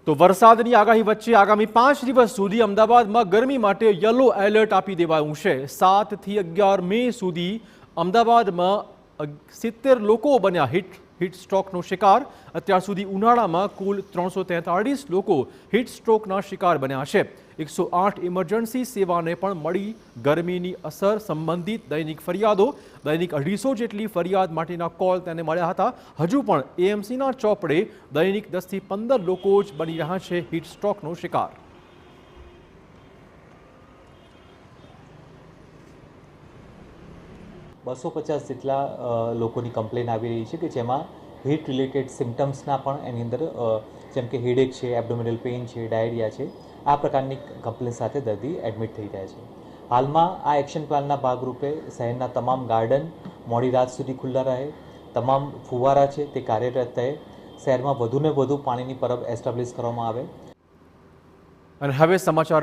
તો વરસાદની આગાહી વચ્ચે આગામી 5 દિવસ સુધી અમદાવાદમાં ગરમી માટે યલો એલર્ટ આપી દેવાયું છે। 7 થી 11 મે સુધી અમદાવાદમાં 70 લોકો બન્યા હીટ સ્ટ્રોકનો શિકાર। અત્યાર સુધી ઉનાળામાં કુલ 343 લોકો હીટ સ્ટ્રોકના શિકાર બન્યા છે। 108 ઇમરજન્સી સેવાને પણ મળી ગરમીની અસર સંબંધિત દૈનિક ફરિયાદો। દૈનિક 250 જેટલી ફરિયાદ માટેના કોલ તેને મળ્યા હતા। હજુ પણ એએમસીના ચોપડે દૈનિક 10 થી 15 લોકો જ બની રહ્યા છે હીટ સ્ટ્રોકનો શિકાર। બસો 50 જેટલા લોકોની કમ્પ્લેન આવી રહી છે કે જેમાં હીટ રિલેટેડ સિમ્ટમ્સના પણ એની અંદર જેમ કે હેડેક છે, એબ્ડોમિનલ પેઇન છે, ડાયરિયા છે, આ પ્રકારની કમ્પ્લેન સાથે દર્દી એડમિટ થઈ જાય છે। હાલમાં આ એક્શન પ્લાનના ભાગરૂપે શહેરના તમામ ગાર્ડન મોડી રાત સુધી ખુલ્લા રહે, તમામ ફુવારા છે તે કાર્યરત રહે, શહેરમાં વધુને વધુ પાણીની પરબ એસ્ટાબ્લિશ કરવામાં આવે। અને હવે સમાચાર